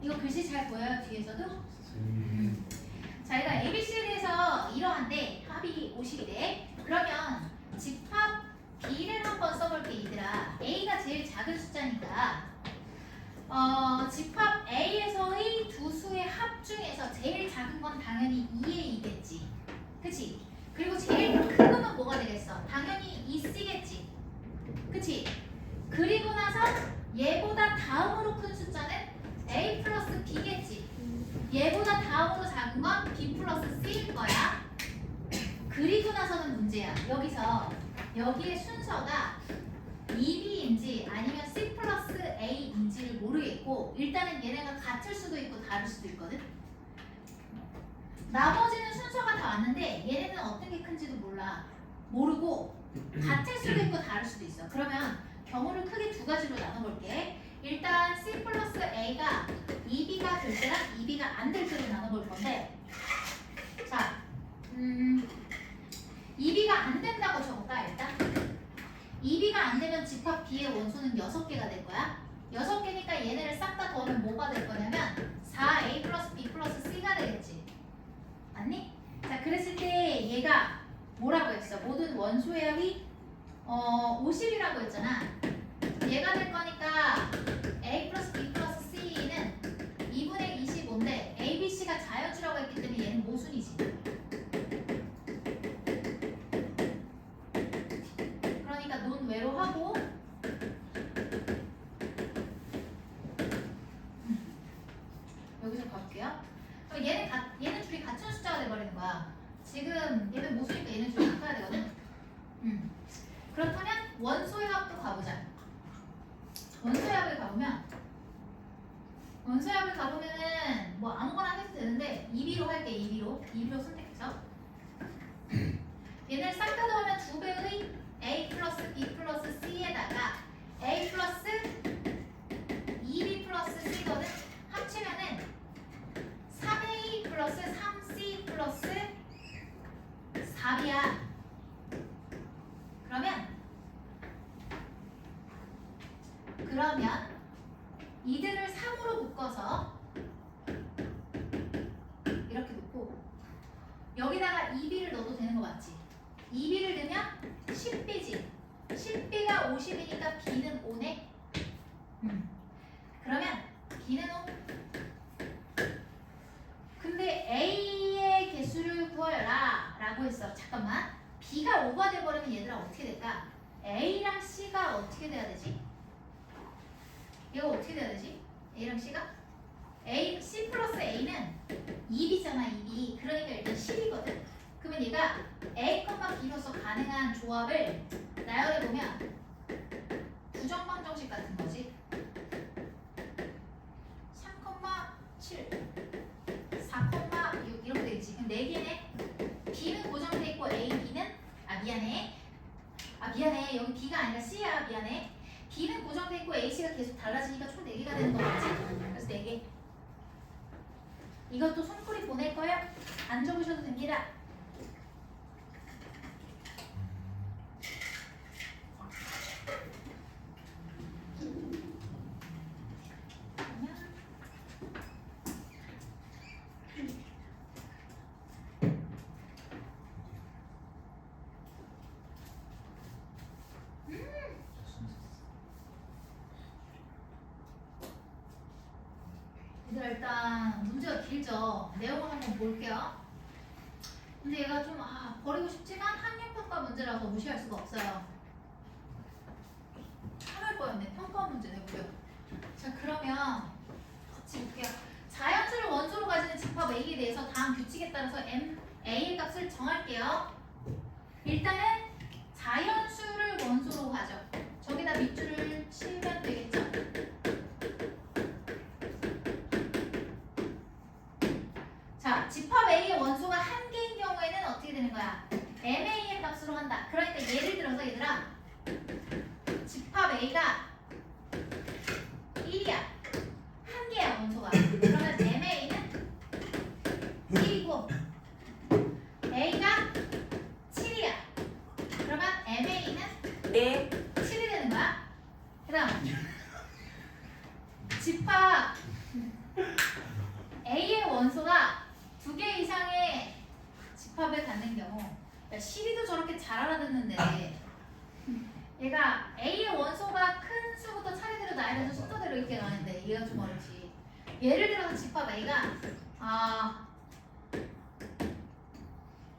이거 글씨 잘 보여요? 뒤에서도? 자, 이거 ABC에 대해서 이러한데 합이 50이래. 그러면 집합 B를 한번 써볼게 얘들아. A가 제일 작은 숫자니까 집합 A에서의 두 수의 합 중에서 제일 작은 건 당연히 2의 2겠지. 그치? 그리고 제일 큰 거는 뭐가 되겠어? 당연히 2C겠지. 그치? 그리고 나서 얘보다 다음으로 큰 숫자는 A 플러스 B겠지. 얘보다 다음으로 작은 건 B 플러스 C일 거야. 그리고 나서는 문제야. 여기에 순서가 2B인지 아니면 C 플러스 A인지를 모르겠고 일단은 얘네가 같을 수도 있고 다를 수도 있거든. 나머지는 순서가 다 왔는데 얘네는 어떤 게 큰지도 모르고 같을 수도 있고 다를 수도 있어. 그러면 경우를 크게 두 가지로 나눠볼게. 일단 C 플러스 A가 2B가 될 때랑 2B가 안 될 때로 나눠볼 건데 자, 2B가 안 된다고 적을까 일단? 2B가 안 되면 집합 B의 원소는 6개가 될 거야. 6개니까 얘네를 싹 다 더하면 뭐가 될 거냐면 4A 플러스 B 플러스 C가 되겠지. 맞니? 자, 그랬을 때 얘가 뭐라고 했어? 모든 원소의 합이 50이라고 했잖아. 얘가 될 거니까 A 플러스 B 플러스 C는 2분의 25인데 A, B, C가 자연수라고 했기 때문에 얘는 모순이지. 그러니까 논외로 하고 여기서 가볼게요. 그럼 얘는 둘이 같은 숫자가 돼버리는 거야. 지금 얘는 모순이니까 얘는 둘이 바꿔야 되거든. 그렇다면 원소의 합도 가보자. 원소의 합을 가보면은 뭐 아무거나 해도 되는데 2B로 할게. 2B로 선택해서 얘를 싹 다 넣으면 2배의 A 플러스 B 플러스 C에다가 A 플러스 2B 플러스 C거든. 합치면은 3A 플러스 3C 플러스 4B야. 그러면 이들을 3으로 묶어서 이렇게 놓고 여기다가 2B를 넣어도 되는 거 맞지? 2B를 넣으면 10B지. 10B가 50이니까 B는 5네. 그러면 B는 5. 근데 A의 개수를 구하여라 라고 했어. 잠깐만. B가 5가 돼버리면 얘들아 어떻게 될까? A랑 C가 어떻게 돼야 되지? 얘가 어떻게 돼야 되지? A랑 C가? C 플러스 A는 2B잖아. 2B. 그러니까 일단 10이거든. 그러면 얘가 A, B로서 가능한 조합을 나열해보면 부정방정식 같은 거지. 3,7 4,6 이렇게 되겠지. 그럼 4개네. B는 고정돼 있고 A, B는 미안해. 여기 B가 아니라 C야. 미안해. B는 고정돼 있고 AC가 계속 달라지니까 총 4개가 되는 거 맞지? 그래서 4개. 이것도 손풀이 보낼 거예요? 안 적으셔도 됩니다. 얘들아 일단 문제가 길죠. 내용을 한번 볼게요. 근데 얘가 좀 버리고 싶지만 학력평가 문제라서 무시할 수가 없어요. 3월 거였네. 평가 문제 내고요. 자, 그러면 같이 볼게요. 자연수를 원소로 가지는 집합 A에 대해서 다음 규칙에 따라서 A의 값을 정할게요. 일단은 자연수를 원소로 가져. 저기다 밑줄을 치면 되겠죠. 자, 집합 A의 원소가 한 개인 경우에는 어떻게 되는 거야? MA의 값으로 한다. 그러니까 예를 들어서 얘들아, 집합 A가 1이야. 한 개야 원소가. 그러면 MA는 1이고 A가 7이야. 그러면 MA는 7이 되는 거야. 그 다음 집합 A의 원소가 2개 이상의 집합을 갖는 경우, 야, 시리도 저렇게 잘 알아듣는데 얘가 A의 원소가 큰 수부터 차례대로 나열해서 순서대로 이렇게 가는데 얘가 좀 어렵지. 예를 들어서 집합 A가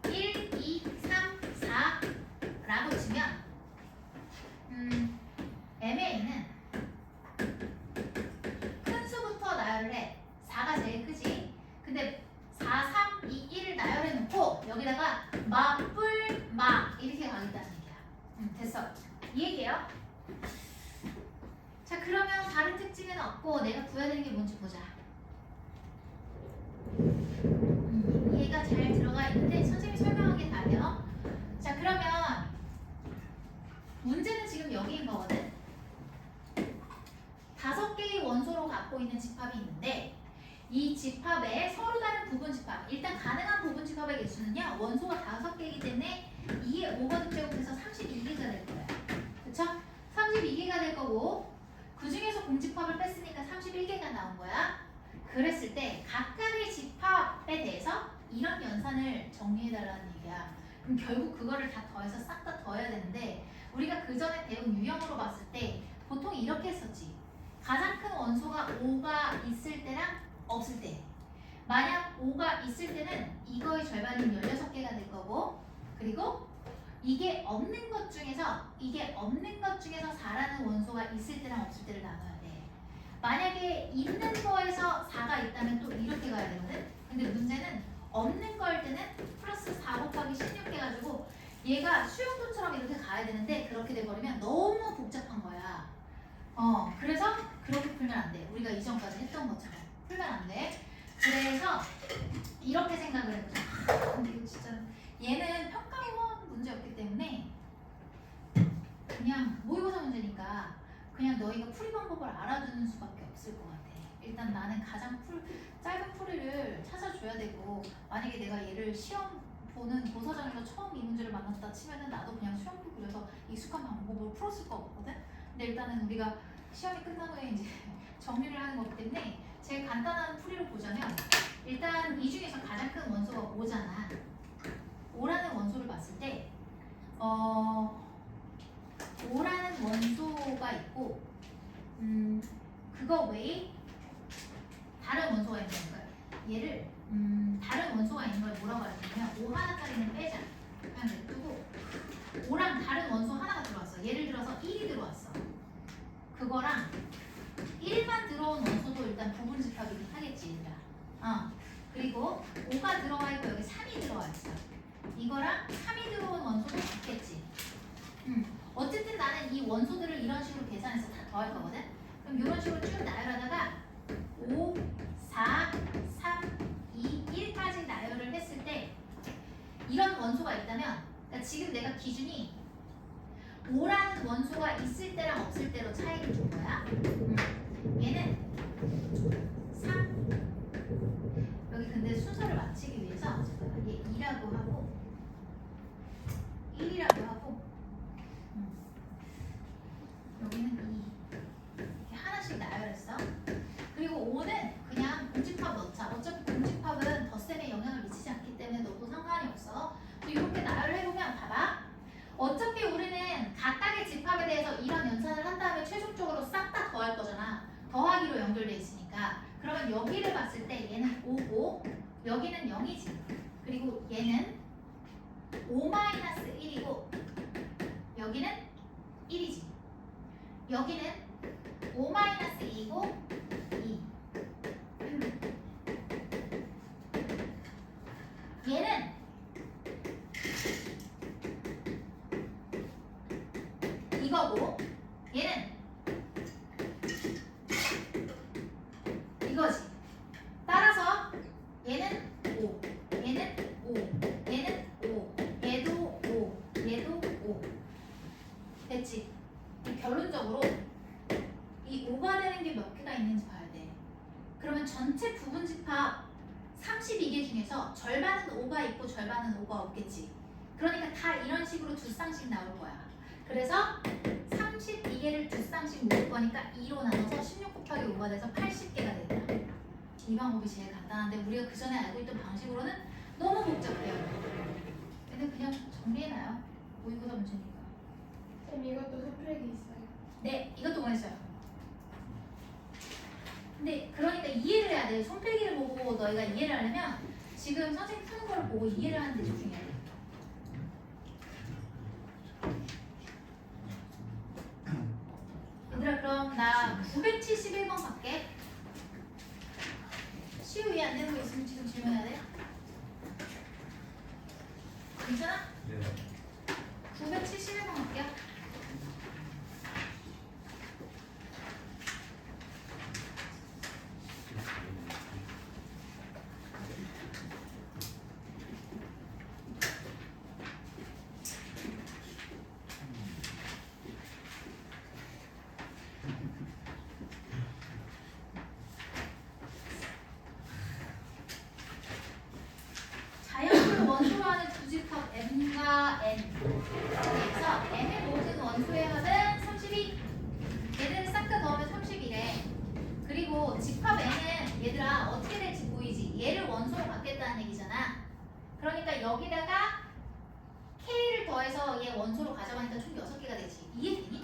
1, 2, 3, 4라고 치면 MA는 큰 수부터 나열을 해. 4가 제일 크지. 근데 4, 3, 2, 1을 나열해 놓고 여기다가 마, 뿔, 마 이렇게 가겠다는 얘기야. 됐어. 이 얘기예요. 자, 그러면 다른 특징은 없고 내가 구해야 되는 게 뭔지 보자. 이해가 잘 들어가 있는데 선생님이 설명한 게 다예요. 자, 그러면 문제는 지금 여기인 거거든. 5개의 원소로 갖고 있는 집합이 있는데 이 집합에 서로 다른 부분 집합, 일단 가능한 부분 집합의 개수는요, 원소가 5개이기 때문에 2의 5가 곱제곱해서 32개가 될 거예요. 그쵸? 32개가 될 거고 그 중에서 공집합을 뺐으니까 31개가 나온 거야. 그랬을 때 각각의 집합에 대해서 이런 연산을 정리해달라는 얘기야. 그럼 결국 그거를 다 더해서 싹 다 더해야 되는데 우리가 그 전에 배운 유형으로 봤을 때 보통 이렇게 했었지. 가장 큰 원소가 5가 있을 때랑 없을 때. 만약 5가 있을 때는 이거의 절반인 16개가 될 거고, 그리고 이게 없는 것 중에서 4라는 원소가 있을 때랑 없을 때를 나눠야 돼. 만약에 있는 거에서 4가 있다면 또 이렇게 가야 되거든. 근데 문제는 없는 거일 때는 플러스 4 곱하기 16 해가지고 얘가 수용도처럼 이렇게 가야 되는데 그렇게 돼버리면 너무 복잡한 거야. 그래서 그렇게 풀면 안 돼. 우리가 이전까지 했던 것처럼 풀면 안 돼. 그래서 이렇게 생각을 해보자. 근데 이거 진짜 얘는 평가원 문제였기 때문에 그냥 모의고사 문제니까 그냥 너희가 풀이 방법을 알아두는 수밖에 없을 것 같아. 일단 나는 가장 짧은 풀이를 찾아줘야 되고, 만약에 내가 얘를 시험 보는 고사장에서 처음 이 문제를 만났다 치면은 나도 그냥 수험표 그려서 익숙한 방법으로 풀었을 것 같거든. 근데 일단은 우리가 시험이 끝난 후에 이제 정리를 하는 거기 때문에 제일 간단한 풀이로 보자면, 일단 이 중에서 가장 큰 원소가 5잖아. 5라는 원소를 봤을 때 5라는 원소가 있고 그거 외에 다른 원소가 있는 거야. 얘를 다른 원소가 있는 걸 뭐라고 하냐면 5 하나짜리는 빼자. 그냥 냅두고 5랑 다른 원소 하나가 들어왔어. 예를 들어서 1이 들어왔어. 그거랑 1만 들어온 원소도 일단 부분 집합이긴 하겠지, 얘들아. 그리고 5가 들어와 있고 여기 3이 들어와 있어. 이거랑 3이 들어온 원소도 있겠지. 어쨌든 나는 이 원소들을 이런 식으로 계산해서 다 더할 거거든. 그럼 이런 식으로 쭉 나열하다가 5, 4, 3, 2, 1까지 나열을 했을 때 이런 원소가 있다면, 그러니까 지금 내가 기준이 5라는 원소가 있을 때랑 없을 때로 차이를 준 거야. 얘는 3. 여기 근데 순서를 맞추기 위해서 잠깐만, 얘 2라고 하고 1이라고 하고 여기는 2 이렇게 하나씩 나열했어. 그리고 5는 그냥 공집합 넣자. 어차피 공집합은 덧셈에 영향을 미치지 않기 때문에 넣어도 상관이 없어. 또 이렇게 나열을 해보면 봐봐. 어차피 우리는 각각의 집합에 대해서 이런 연산을 한 다음에 최종적으로 싹 다 더할 거잖아. 더하기로 연결돼 있으니까. 그러면 여기를 봤을 때 얘는 5고 여기는 0이지. 그리고 얘는 5-1이고 여기는 1이지. 여기는 5-2이고 2. 얘는 이거고 얘는 이거지. 따라서 얘는 5, 얘는 5, 얘는 5, 얘도 5, 얘도 5. 됐지? 결론적으로 이 5가 되는 게 몇 개가 있는지 봐야 돼. 그러면 전체 부분 집합 32개 중에서 절반은 5가 있고 절반은 5가 없겠지. 그러니까 다 이런 식으로 두 쌍씩 나올 거야. 그래서 32개를 두 쌍씩 모을 거니까 2로 나눠서 16 곱하기 5가 돼서 80개가 된다. 이 방법이 제일 간단한데 우리가 그 전에 알고 있던 방식으로는 너무 복잡해요. 근데 그냥 정리해놔요. 모의고사 문제니까. 쌤 이것도 소프렉이 있어요. 네, 이것도 보냈어요. 근데 그러니까 이해를 해야 돼. 손필기를 보고 너희가 이해를 하려면 지금 선생님 푸는 걸 보고 이해를 하는 데 집중해야 돼. 얘들아 그럼 나 971번 갈게. 시우 이해 안 되는 거 있으면 지금 질문해야 돼. 괜찮아? 네. 971번 갈게요. 자연수를 원소로 하는 부집합 m과 n. 그래서 m의 모든 원소의 합은 32. 얘들을 싹 다 더하면 31에. 그리고 집합 n은 얘들아 어떻게 될지 보이지? 얘를 원소로 갖겠다는 얘기잖아. 그러니까 여기다가 k를 더해서 얘 원소로 가져가니까 총 6개가 되지. 이해되니?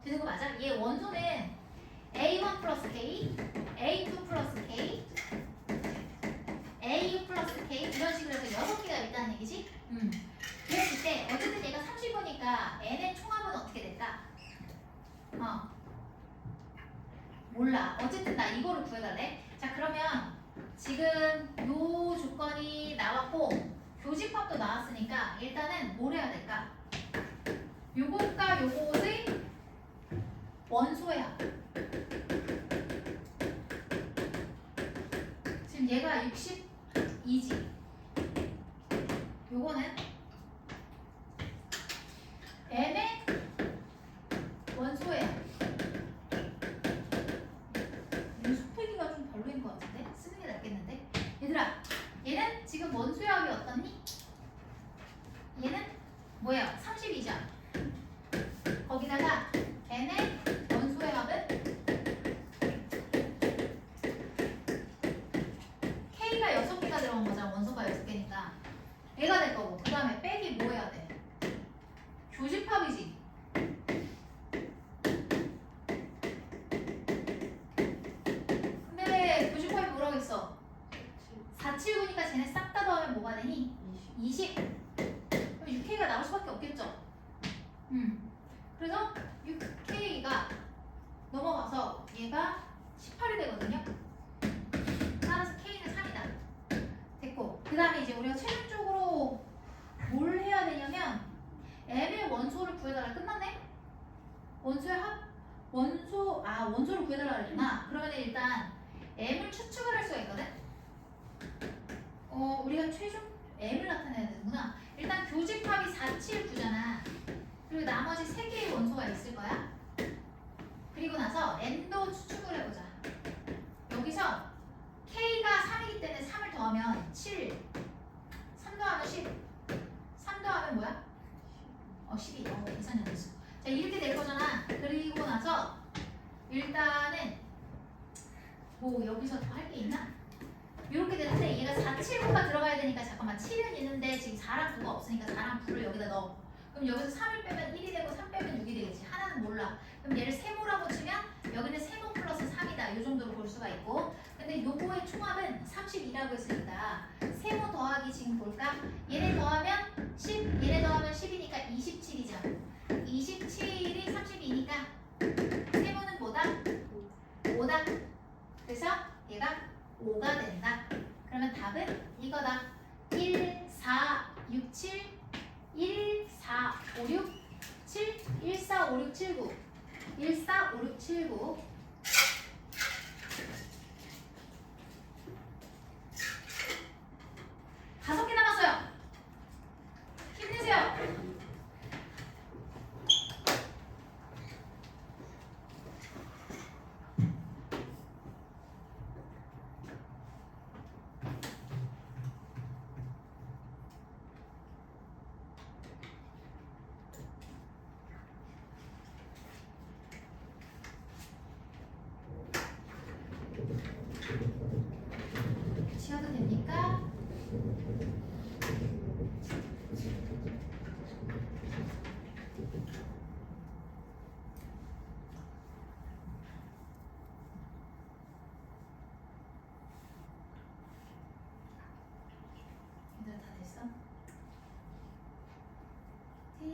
되는 거 맞아? 얘 원소는 a1 플러스 k, a2 플러스 k, AU 플러스 K 이런 식으로 해서 6개가 있다는 얘기지? 그랬을 때 어쨌든 얘가 30이니까 N의 총합은 어떻게 될까? 몰라. 어쨌든 나 이거를 구해달래. 자 그러면 지금 요 조건이 나왔고 교집합도 나왔으니까 일단은 뭘 해야 될까? 요것과 요것의 원소의 합. 지금 얘가 62지. 요거는 M의 원소의 합. 이 수필기가 좀 별로인 것 같은데? 쓰는 게 낫겠는데? 얘들아, 얘는 지금 원소의 합이 어떻니? 얘는 뭐예요? 32죠? 거기다가 N의 원소의 합은 K가 6개가 들어간 거잖아. 원소가 6개니까 얘가 될 거고 그 다음에 빼기 뭐 해야 돼? 교집합이지. 근데 교집합이 뭐라고 했어? 479니까 쟤네 싹 다 더하면 뭐가 되니? 20. 그럼 6K가 나올 수밖에 없겠죠? 그래서 6K가 넘어가서 얘가 18이 되거든요. 따라서 K는 3이다. 됐고 그 다음에 이제 우리가 최종적으로 뭘 해야 되냐면 M의 원소를 구해달라. 끝났네? 원소의 합? 원소를 구해달라 그랬구나. 그러면 일단 M을 추측을 할 수가 있거든? 우리가 최종 M을 나타내야 되는구나. 일단 교집합이 4, 7, 9잖아. 그리고 나머지 3개의 원소가 있을 거야. 그리고 나서 N도 추측을 해보자. 여기서 K가 3이기 때문에 3을 더하면 7, 3 더하면 10, 3 더하면 뭐야? 12. 계산이 안 됐어. 자, 이렇게 될 거잖아. 그리고 나서 일단은 뭐 여기서 더 할 게 있나? 이렇게 되는데 얘가 4, 7, 9가 들어가야 되니까 잠깐만 7은 있는데 지금 4랑 9가 없으니까 4랑 9를 여기다 넣어. 그럼 여기서 3을 빼면 1이 되고 3 빼면 6이 되겠지. 하나는 몰라. 그럼 얘를 세모라고 치면 여기는 세모 플러스 3이다. 이 정도로 볼 수가 있고 근데 요거의 총합은 32라고 했으니까 세모 더하기 지금 볼까? 얘네 더하면 10, 얘네 더하면 10이니까 27이죠. 27이 32니까 세모는 뭐다? 5다. 그래서 얘가 5가 된다. 그러면 답은 이거다. 1, 4, 6, 7 1, 4, 5, 6, 7 1, 4, 5, 6, 7, 9 1, 4, 5, 6, 7, 9 5개 남았어요. 힘내세요.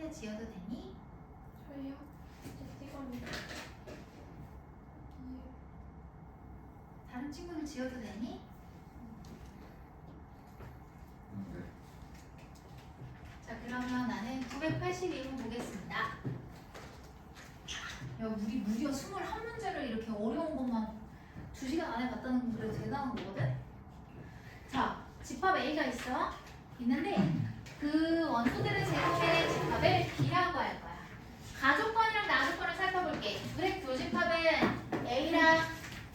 친구한테 지어도 되니? 저요? 제 찍었는데. 다른 친구는 지어도 되니? 네. 자, 그러면 나는 982번 보겠습니다. 야, 우리 무려 21문제를 이렇게 어려운 것만 2시간 안에 봤다는 건 그래도 대단한 거거든? 자, 집합 A가 있는데 그 원소들의 제곱의 집합을 B라고 할 거야. 가족권이랑 나족권을 살펴볼게. 둘의 교집합은 A랑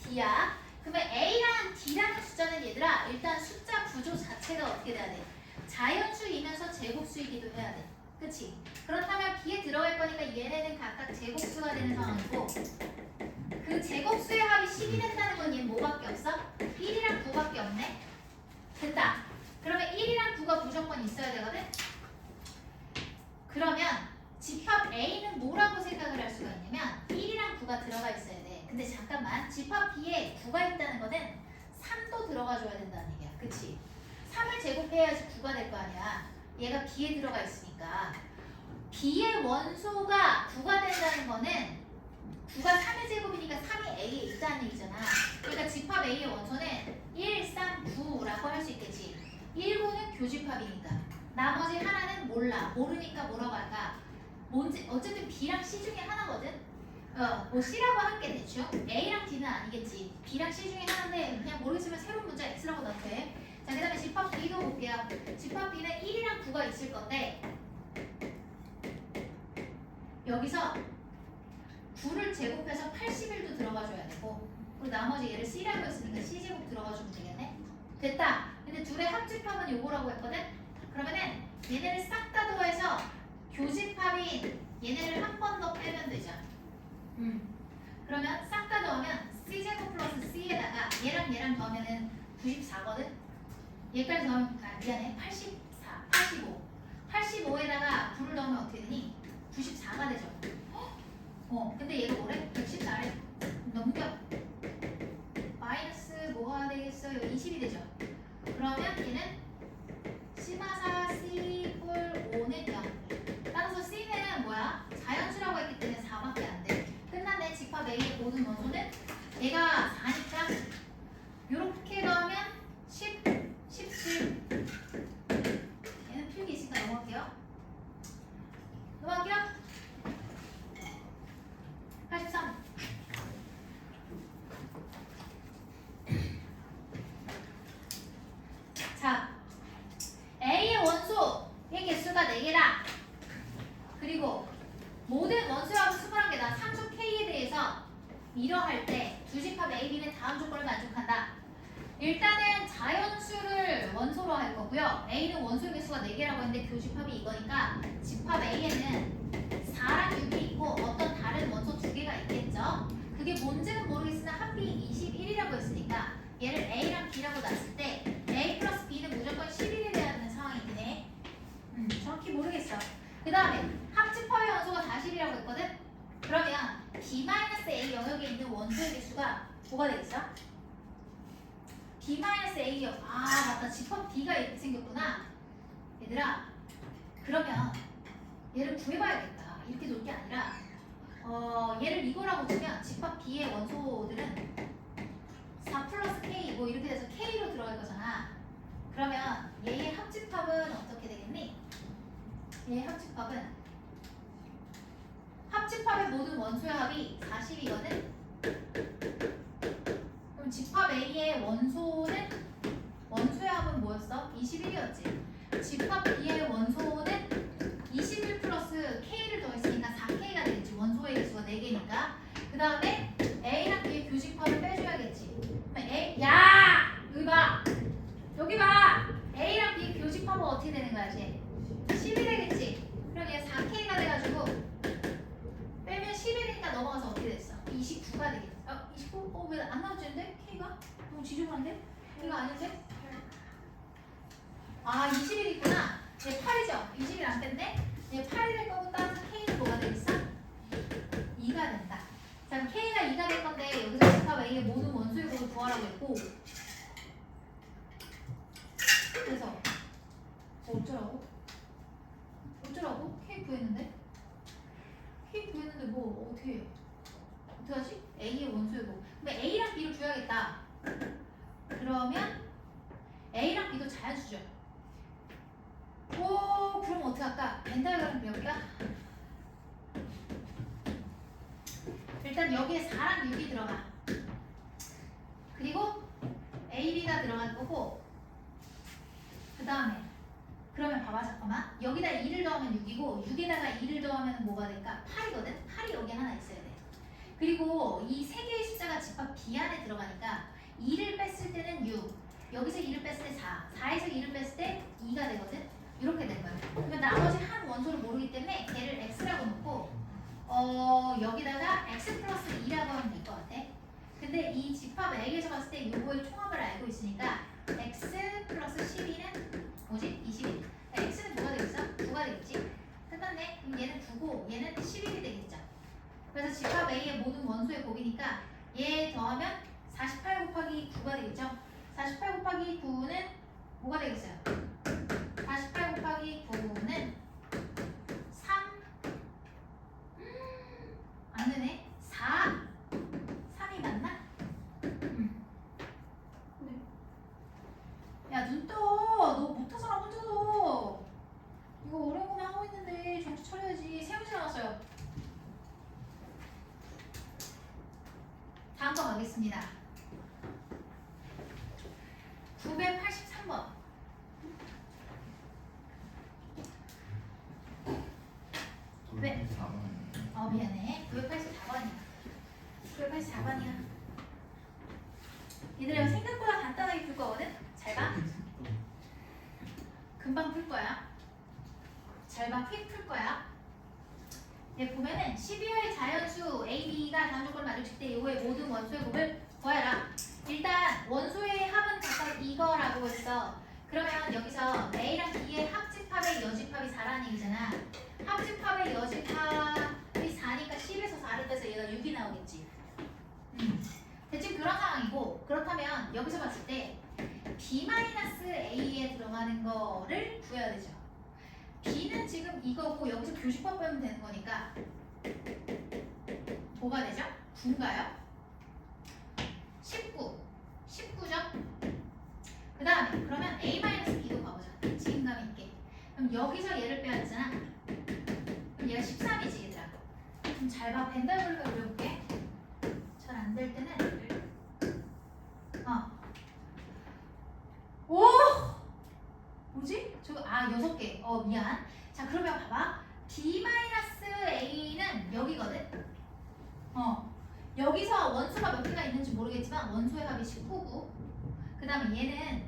D야. 그러면 A랑 D라는 숫자는 얘들아 일단 숫자 구조 자체가 어떻게 돼야 돼? 자연수이면서 제곱수이기도 해야 돼. 그치? 그렇다면 B에 들어갈 거니까 얘네는 각각 제곱수가 되는 상황이고 그 제곱수의 합이 10이 된다는 건 얘는 뭐밖에 없어? 1이랑 9밖에 없네? 된다. 그러면 1이랑 9가 무조건 있어야 되거든? 그러면 집합 A는 뭐라고 생각을 할 수가 있냐면 1이랑 9가 들어가 있어야 돼. 근데 잠깐만, 집합 B에 9가 있다는 거는 3도 들어가 줘야 된다는 얘기야. 그치? 3을 제곱해야지 9가 될 거 아니야. 얘가 B에 들어가 있으니까 B의 원소가 9가 된다는 거는 9가 3의 제곱이니까 3이 A에 있다는 얘기잖아. 그러니까 집합 A의 원소는 1, 3, 9라고 할 수 있겠지. 1, 9는 교집합이니까. 나머지 하나는 몰라. 모르니까 뭐라고 할까? 뭔지 어쨌든 B랑 C 중에 하나거든. 뭐 C라고 할게 대충. A랑 D는 아니겠지. B랑 C 중에 하나인데 그냥 모르겠으면 새로운 문자 X라고 넣어도 돼. 자, 그다음에 집합 B도 볼게요. 집합 B는 1이랑 9가 있을 건데 여기서 9를 제곱해서 81도 들어가줘야 되고 그리고 나머지 얘를 C라고 했으니까 C제곱 들어가주면 되겠네. 됐다. 근데 둘의 합집합은 요거라고 했거든. 그러면은 얘네를 싹 다 더해서 교집합인 얘네를 한 번 더 빼면 되죠. 그러면 싹 다 더하면 C제곱 플러스 C에다가 얘랑 더하면은 94거든. 얘까지 더하면 미안해 84, 85에다가 9를 넣으면 어떻게 되니? 94가 되죠. 근데 얘가 뭐래? 114래. 넘겨. 마이너스 뭐가 되겠어요? 20이 되죠. 그러면 얘는 시마사 C 뿔 5는 0. 따라서 C는 뭐야? 자연수라고 했기 때문에 4밖에 안 돼. 끝났네. 집합 A의 모든 원소는 얘가 4니까 요렇게 넣으면 10, 17. 얘는 필기 있으니까 넘어갈게요. 83. 자, A의 원소의 개수가 4개다. 그리고 모든 원소의 합은 21개다. 상수 K에 대해서 이러할 때 두 집합 A, B는 다음 조건을 만족한다. 일단은 자연수를 원소로 할 거고요. A는 원소의 개수가 4개라고 했는데 교집합이 이거니까 집합 A에는 4랑 6이 있고 어떤 다른 원소 2개가 있겠죠. 그게 뭔지는 모르겠으나 합이 21이라고 했으니까 얘를 A랑 B라고 놨을 때 A 플러스 B는 무조건 11이 돼야 되는 상황이긴 해. 정확히 모르겠어. 그 다음에 합집합의 원소가 40이라고 했거든. 그러면 B-A 영역에 있는 원소의 개수가 뭐가 되겠어? B-A 영역. 아 맞다. 집합 B가 이렇게 생겼구나. 얘들아 그러면 얘를 구해봐야겠다. 이렇게 놓을 게 아니라 얘를 이거라고 치면 집합 B의 원소들은 4 플러스 K 뭐 이렇게 돼서 K로 들어갈 거잖아. 그러면 얘의 합집합은 어떻게 되겠니? 얘의 합집합의 모든 원소의 합이 40이거든? 그럼 집합 A의 원소의 합은 뭐였어? 21이었지. 집합 B의 원소는 21 플러스 K를 더했으니까 4K가 되겠지. 원소의 개수가 4개니까. 그 다음에 A랑 B의 교집합을 빼줘야겠지. 그럼 여기 봐! 여기 봐! A랑 B의 교집합은 어떻게 되는 거야, 쟤? 10이 되겠지. 그럼 얘 4K가 돼가지고 빼면 11이니까 넘어가서 어떻게 됐어? 29가 되겠지. 29? 왜 안 나와지는데? K가? 너무 지저분한데? K가 아닌데? 아 21 있구나. 얘 8이죠? 21 안 뺐네? 얘 8이 될 거고 따라서 K는 뭐가 되겠어? 2가 된다. 자 그럼 K가 2가 될 건데 여기서 집합 A의 모든 원소의 곱을 구하라고 했고 그래서 어쩌라고? K 구했는데? 이거 어떻게 해요? 어떡하지? A의 원소이고. 그럼 A랑 B를 줘야겠다. 그러면 A랑 B도 자연수죠. 오, 그럼 어떡할까? 벤달그램 배울까? 일단 여기에 4랑 6이 들어가. 그리고 A, B가 들어갈 거고, 그 다음에 그러면 봐봐 잠깐만. 여기다 2를 더하면 6이고 6에다가 2를 더하면 뭐가 될까? 8이거든? 8이 여기 하나 있어야 돼. 그리고 이 세 개의 숫자가 집합 B 안에 들어가니까 2를 뺐을 때는 6, 여기서 2를 뺐을 때 4, 4에서 2를 뺐을 때 2가 되거든? 이렇게 된 거야. 그러면 나머지 한 원소를 모르기 때문에 걔를 X라고 놓고 여기다가 X 플러스 2라고 하면 될 것 같아. 근데 이 집합 A에서 봤을 때 요거의 총합을 알고 있으니까 X 플러스 12는 뭐지? 21. X는 뭐가 되겠어? 9가 되겠지? 끝났네. 그럼 얘는 9고 얘는 11이 되겠죠. 그래서 집합 A의 모든 원소의 곱이니까 얘 더하면 48 곱하기 9가 되겠죠? 48 곱하기 9는 뭐가 되겠어요? 48 곱하기 9는 3. 안 되네. 4. 3이 맞나? 네. 야, 눈 떠. 너 못하잖아, 혼자서. 이거 어려운 거만 하고 있는데 정신 차려야지. 세 문제 나왔어요. 다음 거 가겠습니다. 983번. 왜? 미안해. 984번이야. 984번이야. 얘들아, 생각보다 간단하게 풀 거거든? 잘 봐. 금방 풀 거야. 잘 봐. 휙 풀 거야. 얘 보면은 12의 자연수 A, B가 다음 조건을 맞을 때 이거의 모든 원소의 곱을 구하라. 일단 원소의 합은 각각 이거라고 했어. 그러면 여기서 A랑 B의 합집합의 여집합이 4라는 얘기잖아. 합집합의 여집합이 4니까 10에서 4를 빼서 얘가 6이 나오겠지. 대충 그런 상황이고, 그렇다면 여기서 봤을 때 B-A에 들어가는 거를 구해야 되죠. B는 지금 이거고 여기서 교집합 빼면 되는 거니까 뭐가 되죠? 9인가요? 19. 19죠? 그 다음에 그러면 A-B도 가보자. 책임감 있게. 그럼 여기서 얘를 빼야 되잖아. 그럼 얘가 13이지 얘들아. 그럼 잘 봐. 벤달그램을 그려볼게. 잘 안 될 때는 오! 뭐지? 저거 6개. 미안. 자, 그러면 봐봐. B-A는 여기거든. 여기서 원소가 몇 개가 있는지 모르겠지만 원소의 합이 19고, 그 다음에 얘는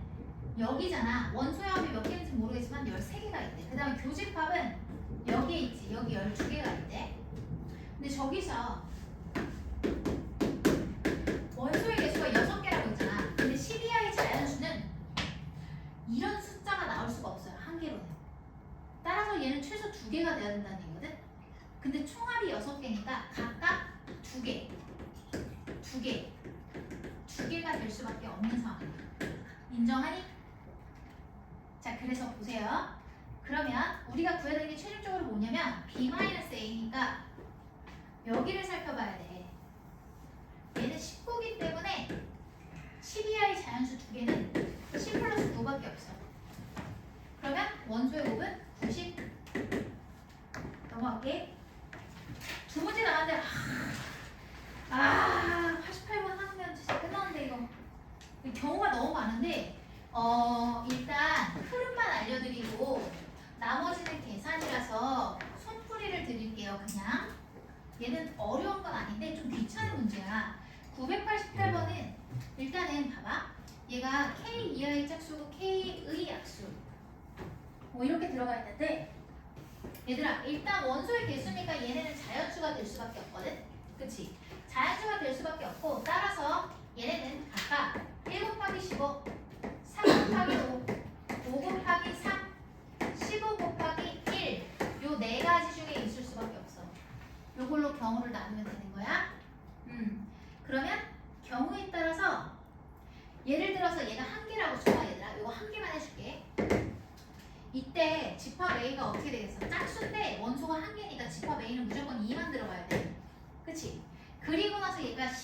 여기잖아. 원소의 합이 몇 개인지 모르겠지만 13개가 있대. 그 다음에 교집합은 여기에 있지. 여기 12개가 있대. 근데 저기서 원소의 개수가 6개라고 했잖아. 근데 12하의 자연수는 이런 숫자가 나올 수가 없어요. 한 개로는. 따라서 얘는 최소 2개가 돼야 된다는 얘기거든. 근데 총합이 6개니까 각각 2개. 2개가 될 수밖에 없는 상황이야. 인정하니? 자, 그래서 보세요. 그러면 우리가 구해야 되는 게 최종적으로 뭐냐면 B-A니까 여기를 살펴봐야 돼. 얘는 19기 때문에 12하의 자연수 2개는 10 플러스 9밖에 없어. 그러면 원소의 곱은 90. 넘어갈게. 두 문제 나왔는데 88번 하면 진짜 끝나는데 이거 경우가 너무 많은데 일단 흐름만 알려드리고 나머지는 계산이라서 손풀이를 드릴게요. 그냥 얘는 어려운 건 아닌데 좀 귀찮은 문제야. 988번은 일단은 봐봐. 얘가 K 이하의 짝수고 K의 약수 뭐 이렇게 들어가 있는데, 얘들아 일단 원소의 개수니까 얘네는 자연수가 될 수밖에 없거든. 그치? 자연수가 될 수밖에 없고, 따라서 얘네는 각각 1 곱하기 15, 3 곱하기 5, 5 곱하기 3, 15 곱하기 1, 요 네 가지 중에 있을 수밖에 없어. 요걸로 경우를 나누면 되는 거야. 그러면 경우에 따라서 예를 들어서 얘가 한 개라고 쳐봐. 얘들아 요거 한 개만 해줄게. 이때 집합 A가 어떻게 되겠어? 짝수인데 원소가 한 개니까 집합 A는 무조건 2만 들어가야 돼.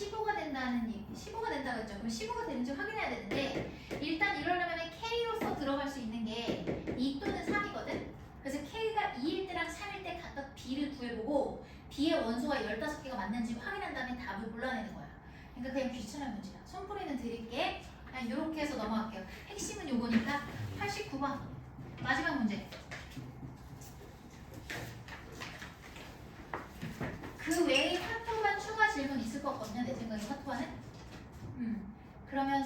15가 된다는 15가 된다고 했죠. 그럼 15가 되는지 확인해야 되는데 일단 이러려면 K로서 들어갈 수 있는 게 2 또는 3이거든. 그래서 K가 2일 때랑 3일 때 각각 B를 구해보고 B의 원소가 15개가 맞는지 확인한 다음에 답을 골라내는 거야. 그러니까 그냥 귀찮은 문제야. 손풀이는 드릴게. 그냥 이렇게 해서 넘어갈게요. 핵심은 요거니까 89번 마지막 문제. 그 외에 화토반 추가 질문 있을 것 같거든요. 내 생각에 화토반은. 그러면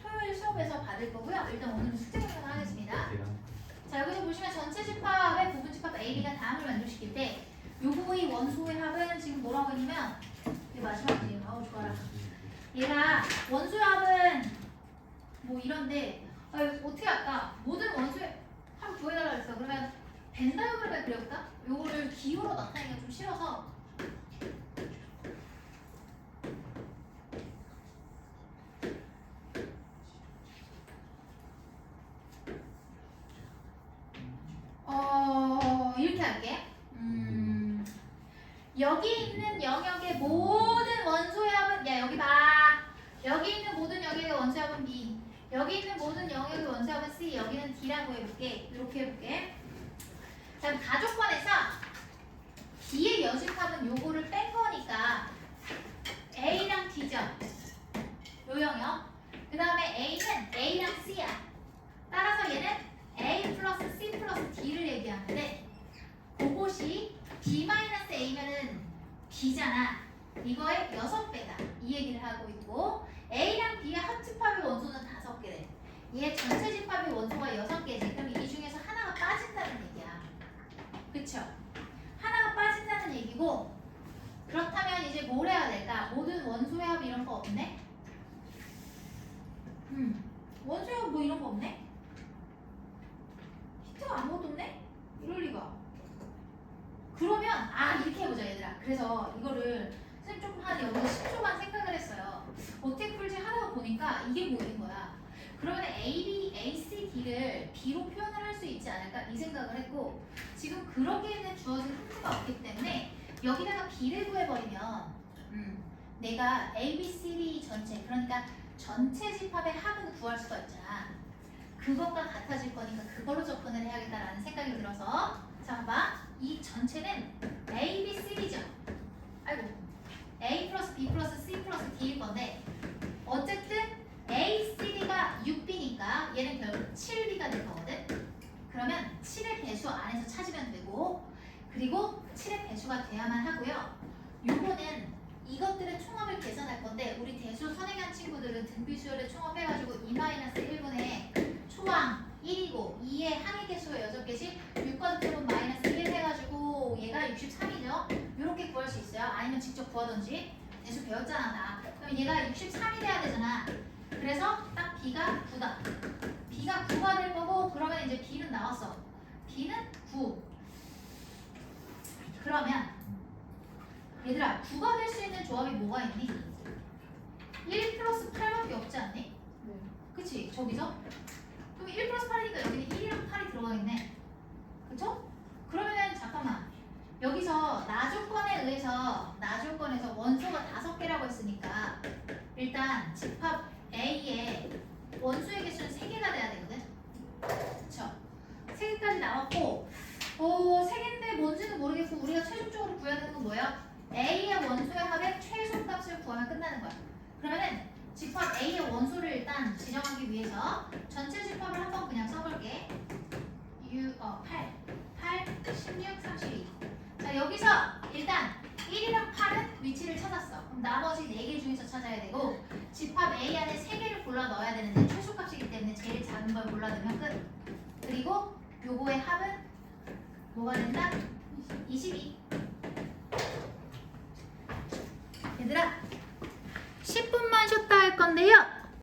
토요일 수업에서 받을 거고요. 일단 오늘은 숙제 공부를 하겠습니다. 자, 여기서 보시면 전체 집합의 부분 집합 A, B가 다음을 만족시킬 때 요거의 원소의 합은 지금 뭐라고 했냐면 이게 마지막 문제예요. 아우 좋아라. 얘가 원소의 합은 뭐 이런데 어떻게 할까? 모든 원소의 합 구해달라 그랬어. 그러면 벤 다이어그램을 그려볼까? 요거를 기호로 나타내기가 좀 싫어서 이렇게 할게. 여기 있는 영역의 모든 원소의 합은 야 여기 봐. 여기 있는 모든 영역의 원소의 합은 B. 여기 있는 모든 영역의 원소의 합은 C. 여기는 D라고 해볼게. 이렇게 해볼게. 자, 가족관에서 B의 여집합은 요거를 뺀 거니까 A랑 D죠. 요 영역. 그 다음에 A는 A랑 C야. 따라서 얘는 A 플러스 C 플러스 D를 얘기하는데 그것이 B-A면은 B잖아. 이거의 6배다. 이 얘기를 하고 있고 A랑 B의 합집합의 원소는 5개래. 얘 전체 집합의 원소가 6개지. 그럼 이 중에서 하나가 빠진다는 얘기야. 그쵸? 하나가 빠진다는 얘기고 그렇다면 이제 뭘 해야 될까? 모든 원소의 합 이런 거 없네? 원소의 합 뭐 이런 거 없네? 히트가 아무것도 없네? 이럴 리가. 그러면 이렇게 해보자 얘들아. 그래서 이거를 선생님 조금 한 여기서 10초간 생각을 했어요. 어떻게 풀지 하다가 보니까 이게 보이는 거야. 그러면 A, B, A, C, D를 B로 표현을 할 수 있지 않을까 이 생각을 했고 지금 그러기에는 주어진 힌트가 없기 때문에 여기다가 B를 구해버리면 내가 A, B, C, D 전체 그러니까 전체 집합의 합은 구할 수가 있잖아. 그것과 같아질 거니까 그걸로 접근을 해야겠다라는 생각이 들어서 자 봐봐. 이 전체는 A, B, C, D죠. 아이고 A 플러스 B 플러스 C 플러스 D일 건데 어쨌든 A, C, D가 6B니까 얘는 결국 7B가 될 거거든. 그러면 7의 배수 안에서 찾으면 되고 그리고 7의 배수가 돼야만 하고요. 요거는 이것들의 총합을 계산할 건데 우리 대수 선행한 친구들은 등비수열을 총합해가지고 2-1분의 초항 1이고 2의 항의 개수가 6개씩 6과 곱해본 마이너스 1 해가지고 얘가 63이죠. 이렇게 구할 수 있어요. 아니면 직접 구하던지. 대수 배웠잖아 나. 그럼 얘가 63이 돼야 되잖아. 그래서 딱 B가 9다. B가 9가 될 거고 그러면 이제 B는 나왔어. B는 9. 그러면 얘들아 9가 될 수 있는 조합이 뭐가 있니? 1 플러스 8밖에 없지 않니? 네. 그치? 저기서? 그럼 1 플러스 8이니까 여기는 1이랑 8이 들어가겠네. 그쵸? 그러면은 잠깐만 여기서 나조건에 의해서 나조건에서 원소가 5개라고 했으니까 일단 집합 A의 원소의 개수는 3개가 돼야 되거든. 그쵸? 3개까지 나왔고 3개인데 뭔지는 모르겠고 우리가 최종적으로 구해야 되는 건 뭐야? A의 원소의 합의 최소값을 구하면 끝나는 거야. 그러면은 집합 A의 원소를 일단 지정하기 위해서 전체 집합을 한번 그냥 써볼게. 8, 16, 32. 자 여기서 일단 1이랑 8은 위치를 찾았어. 그럼 나머지 4개 중에서 찾아야 되고 집합 A 안에 3개를 골라 넣어야 되는데 최소값이기 때문에 제일 작은 걸 골라 넣으면 끝. 그리고 요거의 합은 뭐가 된다? 22. 얘들아 10분만 쉬었다 할 건데요.